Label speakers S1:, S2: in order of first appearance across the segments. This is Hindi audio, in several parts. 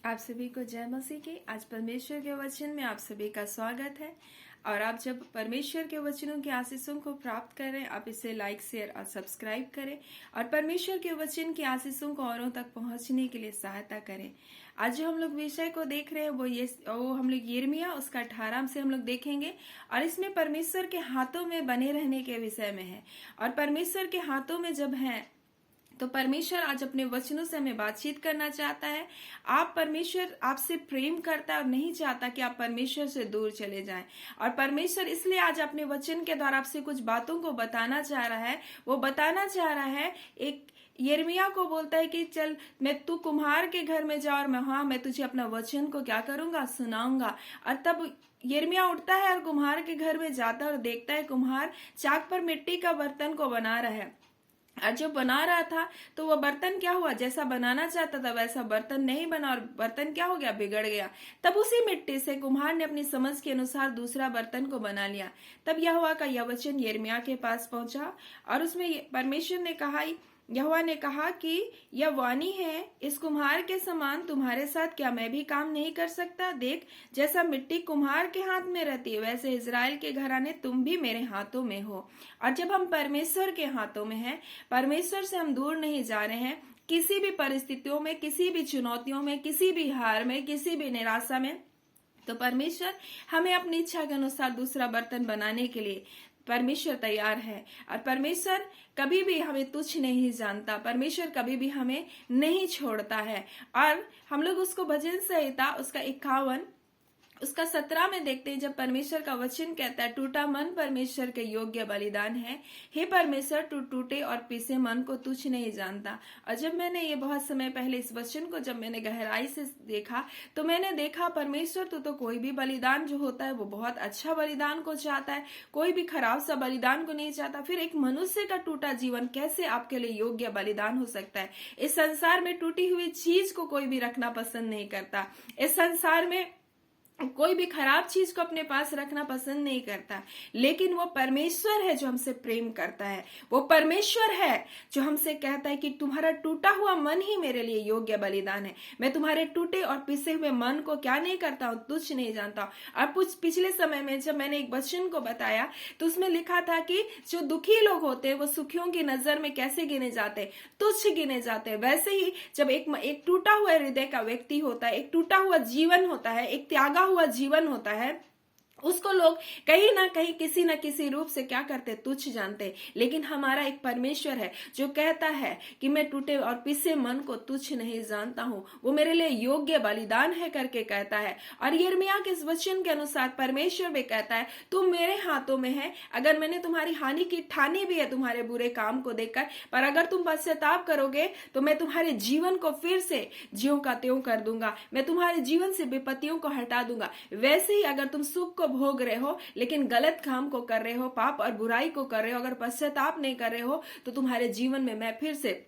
S1: आप सभी को जय मसीह की। आज परमेश्वर के वचन में आप सभी का स्वागत है। और आप जब परमेश्वर के वचनों की आशीषों को प्राप्त करें, आप इसे लाइक, शेयर और सब्सक्राइब करें और परमेश्वर के वचन की आशीषों को औरों तक पहुंचने के लिए सहायता करें। आज जो हम लोग विषय को देख रहे हैं वो हम लोग यिर्मयाह उसका 18 से हम लोग देखेंगे। और इसमें परमेश्वर के हाथों में बने रहने के विषय में है। और परमेश्वर के हाथों में जब है तो परमेश्वर आज अपने वचनों से हमें बातचीत करना चाहता है। परमेश्वर आपसे प्रेम करता है और नहीं चाहता कि आप परमेश्वर से दूर चले जाएं। और परमेश्वर इसलिए आज अपने वचन के द्वारा आपसे कुछ बातों को बताना चाह रहा है। वो बताना चाह रहा है, एक यिर्मयाह को बोलता है कि चल तू कुम्हार के घर में जा और मैं तुझे अपना वचन को क्या करूंगा, सुनाऊंगा। और तब यिर्मयाह उठता है और कुम्हार के घर में जाता है और देखता है कुम्हार चाक पर मिट्टी का बर्तन को बना रहा है। और जो बना रहा था तो वह बर्तन क्या हुआ, जैसा बनाना चाहता था वैसा बर्तन नहीं बना और बर्तन क्या हो गया, बिगड़ गया। तब उसी मिट्टी से कुम्हार ने अपनी समझ के अनुसार दूसरा बर्तन को बना लिया। तब यहोवा का यह वचन यिर्मयाह के पास पहुंचा और उसमें परमेश्वर ने कहा, यहोवा ने कहा कि यह वाणी है, इस कुम्हार के समान तुम्हारे साथ क्या मैं भी काम नहीं कर सकता। देख, जैसा मिट्टी कुम्हार के हाथ में रहती है वैसे इजराइल के घराने तुम भी मेरे हाथों में हो। और जब हम परमेश्वर के हाथों में हैं, परमेश्वर से हम दूर नहीं जा रहे हैं, किसी भी परिस्थितियों में, किसी भी चुनौतियों में, किसी भी हार में, किसी भी निराशा में, तो परमेश्वर हमें अपनी इच्छा के अनुसार दूसरा बर्तन बनाने के लिए परमेश्वर तैयार है। और परमेश्वर कभी भी हमें तुच्छ नहीं जानता, परमेश्वर कभी भी हमें नहीं छोड़ता है। और हम लोग उसको भजन संहिता उसका 51 उसका 17 में देखते हैं, जब परमेश्वर का वचन कहता है, टूटा मन परमेश्वर के योग्य बलिदान है। हे परमेश्वर, तू टूटे और पीसे मन को तुच्छ नहीं जानता। और जब मैंने ये बहुत समय पहले इस वचन को जब मैंने गहराई से देखा तो मैंने देखा परमेश्वर तो कोई भी बलिदान जो होता है वो बहुत अच्छा बलिदान को चाहता है, कोई भी खराब सा बलिदान को नहीं चाहता। फिर एक मनुष्य का टूटा जीवन कैसे आपके लिए योग्य बलिदान हो सकता है। इस संसार में टूटी हुई चीज को कोई भी रखना पसंद नहीं करता। इस संसार में कोई भी खराब चीज को अपने पास रखना पसंद नहीं करता। लेकिन वो परमेश्वर है जो हमसे प्रेम करता है। वो परमेश्वर है जो हमसे कहता है कि तुम्हारा टूटा हुआ मन ही मेरे लिए योग्य बलिदान है। मैं तुम्हारे टूटे और पिसे हुए मन को क्या नहीं करता हूँ, तुच्छ नहीं जानता हूँ। और कुछ पिछले समय में जब मैंने एक वचन को बताया तो उसमें लिखा था कि जो दुखी लोग होते हैं वो सुखियों की नजर में कैसे गिने जाते हैं, तुच्छ गिने जाते हैं। वैसे ही जब एक टूटा हुआ हृदय का व्यक्ति होता है, एक टूटा हुआ जीवन होता है, एक त्यागा हुआ जीवन होता है, उसको लोग कहीं ना कहीं किसी न किसी रूप से क्या करते, तुच्छ जानते। लेकिन हमारा एक परमेश्वर है जो कहता है कि मैं टूटे और पिसे मन को तुच्छ नहीं जानता हूं, वो मेरे लिए योग्य बलिदान है करके कहता है। और यिर्मयाह के इस वचन के अनुसार परमेश्वर भी कहता है, तुम मेरे हाथों में है। अगर मैंने तुम्हारी हानि की ठानी भी है तुम्हारे बुरे काम को देखकर, पर अगर तुम पश्चाताप करोगे तो मैं तुम्हारे जीवन को फिर से ज्यों का त्यों कर दूंगा। मैं तुम्हारे जीवन से विपत्तियों को हटा दूंगा। वैसे ही अगर तुम सुख को भोग रहे हो लेकिन गलत काम को कर रहे हो, पाप और बुराई को कर रहे हो, अगर पश्चाताप नहीं कर रहे हो, तो तुम्हारे जीवन में मैं फिर से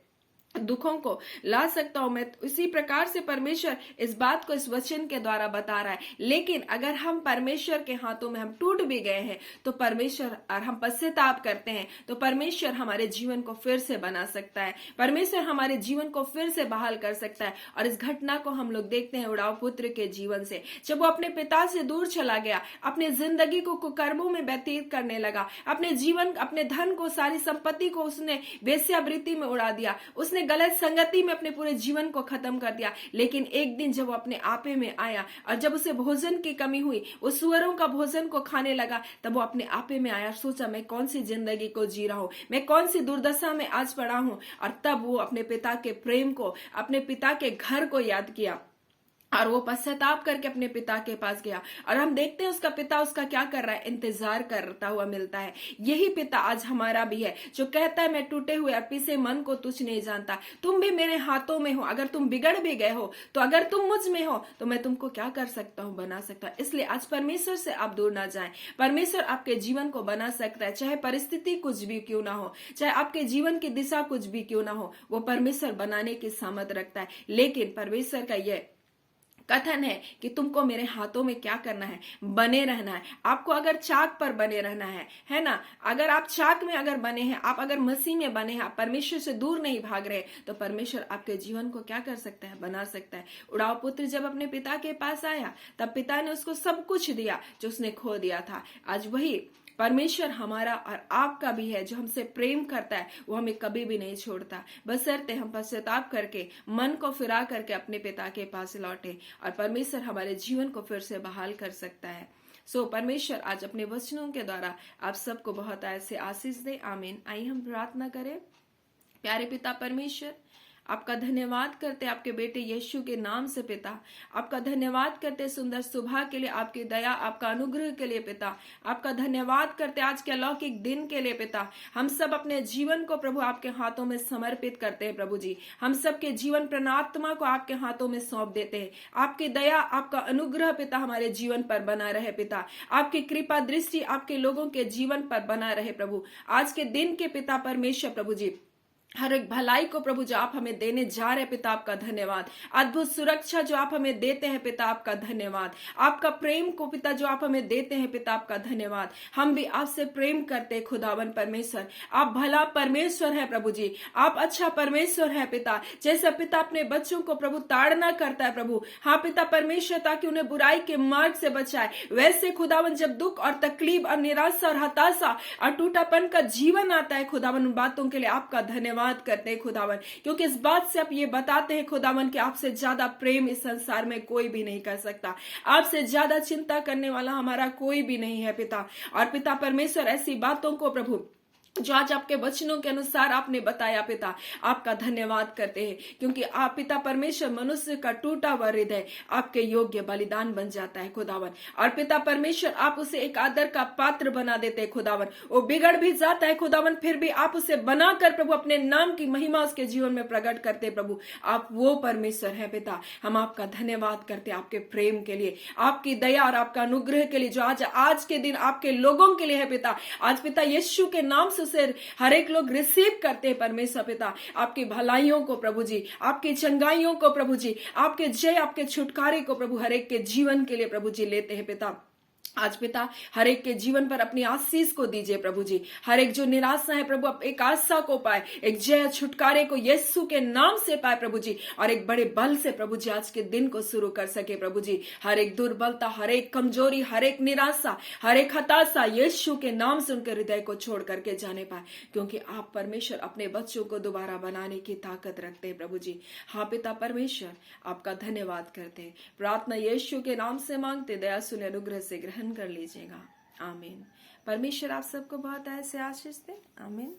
S1: दुखों को ला सकता हूं। मैं इसी प्रकार से परमेश्वर इस बात को इस वचन के द्वारा बता रहा है। लेकिन अगर हम परमेश्वर के हाथों में हम टूट भी गए हैं तो परमेश्वर, और हम पश्चाताप करते हैं तो परमेश्वर हमारे जीवन को फिर से बना सकता है। परमेश्वर हमारे जीवन को फिर से बहाल कर सकता है। और इस घटना को हम लोग देखते हैं उड़ाव पुत्र के जीवन से। जब वो अपने पिता से दूर चला गया, अपने जिंदगी को कुकर्मों में व्यतीत करने लगा, अपने जीवन, अपने धन को, सारी संपत्ति को उसने वेश्यावृत्ति में उड़ा दिया, उसने गलत संगति में अपने पूरे जीवन को खत्म कर दिया। लेकिन एक दिन जब वो अपने आपे में आया और जब उसे भोजन की कमी हुई, वो सुअरों का भोजन को खाने लगा, तब वो अपने आपे में आया, सोचा मैं कौन सी जिंदगी को जी रहा हूं, मैं कौन सी दुर्दशा में आज पड़ा हूं। और तब वो अपने पिता के प्रेम को, अपने पिता के घर को याद किया और वो पश्चाताप करके अपने पिता के पास गया। और हम देखते हैं उसका पिता उसका क्या कर रहा है, इंतजार करता हुआ मिलता है। यही पिता आज हमारा भी है जो कहता है मैं टूटे हुए और पिसे मन को तुच्छ नहीं जानता। तुम भी मेरे हाथों में हो। अगर तुम बिगड़ भी गए हो तो अगर तुम मुझ में हो तो मैं तुमको क्या कर सकता हूँ, बना सकता हूँ। इसलिए आज परमेश्वर से आप दूर ना जाएं। परमेश्वर आपके जीवन को बना सकता है, चाहे परिस्थिति कुछ भी क्यों ना हो, चाहे आपके जीवन की दिशा कुछ भी क्यों ना हो, वो परमेश्वर बनाने की सामर्थ रखता है। लेकिन परमेश्वर का यह कथन है कि तुमको मेरे हाथों में क्या करना है, बने रहना है। आपको अगर चाक पर बने रहना है ना, अगर आप चाक में अगर बने हैं, आप अगर मसीह में बने हैं, आप परमेश्वर से दूर नहीं भाग रहे, तो परमेश्वर आपके जीवन को क्या कर सकता है, बना सकता है। उड़ाव पुत्र जब अपने पिता के पास आया, तब पिता ने उसको सब कुछ दिया जो उसने खो दिया था। आज वही परमेश्वर हमारा और आपका भी है, जो हमसे प्रेम करता है, वो हमें कभी भी नहीं छोड़ता, बशर्ते हम पश्चाताप करके मन को फिरा करके अपने पिता के पास लौटे, और परमेश्वर हमारे जीवन को फिर से बहाल कर सकता है। परमेश्वर आज अपने वचनों के द्वारा आप सबको बहुत ऐसे आशीष दे। आमीन। आइए हम प्रार्थना करें। प्यारे पिता परमेश्वर, आपका धन्यवाद करते आपके बेटे यीशु के नाम से पिता। आपका धन्यवाद करते सुंदर सुबह के लिए, आपकी दया, आपका अनुग्रह के लिए पिता। आपका धन्यवाद करते आज के अलौकिक दिन के लिए पिता। हम सब अपने जीवन को प्रभु आपके हाथों में समर्पित करते हैं प्रभु जी। हम सब के जीवन प्रणात्मा को आपके हाथों में सौंप देते हैं। आपकी दया, आपका अनुग्रह पिता हमारे जीवन पर बना रहे पिता। आपकी कृपा दृष्टि आपके लोगों के जीवन पर बना रहे प्रभु। आज के दिन के पिता परमेश्वर प्रभु जी, हर एक भलाई को प्रभु जो आप हमें देने जा रहे पिता, आपका धन्यवाद। अद्भुत सुरक्षा जो आप हमें देते हैं पिता, आपका धन्यवाद। आपका प्रेम को पिता जो आप हमें देते हैं पिता, आपका धन्यवाद। हम भी आपसे प्रेम करते हैं खुदावन परमेश्वर। आप भला परमेश्वर है प्रभु जी, आप अच्छा परमेश्वर है पिता। जैसा पिता अपने बच्चों को प्रभु ताड़ना करता है प्रभु, हाँ पिता परमेश्वर, ताकि उन्हें बुराई के मार्ग से बचाए, वैसे खुदावन जब दुख और तकलीफ और निराशा और हताशा और टूटापन का जीवन आता है खुदावन, उन बातों के लिए आपका धन्यवाद करते हैं खुदावन, क्योंकि इस बात से आप ये बताते हैं खुदावन कि आपसे ज्यादा प्रेम इस संसार में कोई भी नहीं कर सकता। आपसे ज्यादा चिंता करने वाला हमारा कोई भी नहीं है पिता। और पिता परमेश्वर, ऐसी बातों को प्रभु जो आज आपके वचनों के अनुसार आपने बताया पिता, आपका धन्यवाद करते हैं, क्योंकि आप पिता परमेश्वर मनुष्य का टूटा हुआ हृदय आपके योग्य बलिदान बन जाता है खुदावन। और पिता परमेश्वर, आप उसे एक आदर का पात्र बना देते हैं खुदावन। वो बिगड़ भी जाता है खुदावन, फिर भी आप उसे बनाकर प्रभु अपने नाम की महिमा उसके जीवन में प्रकट करते प्रभु। आप वो परमेश्वर है पिता। हम आपका धन्यवाद करते आपके प्रेम के लिए, आपकी दया और आपका अनुग्रह के लिए, जो आज के दिन आपके लोगों के लिए है पिता। आज पिता यीशु के नाम से हर एक लोग रिसीव करते हैं परमेश्वर पिता, आपकी भलाइयों को प्रभु जी, आपकी चंगाइयों को प्रभु जी, आपके जय, आपके छुटकारे को प्रभु हर एक के जीवन के लिए प्रभु जी लेते हैं पिता। आज पिता हर एक के जीवन पर अपनी आशीष को दीजिए प्रभु जी। हर एक जो निराशा है प्रभु, एक आशा को पाए, एक जय छुटकारे को यीशु के नाम से पाए प्रभु जी, और एक बड़े बल से प्रभु जी आज के दिन को शुरू कर सके प्रभु जी। हर एक दुर्बलता, हर एक कमजोरी, हर एक निराशा, हर एक हताशा यीशु के नाम से उनके हृदय को छोड़ करके जाने पाए, क्योंकि आप परमेश्वर अपने बच्चों को दोबारा बनाने की ताकत रखते हैं प्रभु जी। हाँ पिता परमेश्वर, आपका धन्यवाद करते हैं। प्रार्थना यीशु के नाम से मांगते, दया सुने, अनुग्रह से ग्रहण कर लीजिएगा। आमीन। परमेश्वर आप सबको बहुत ऐसे आशीष दे। आमीन।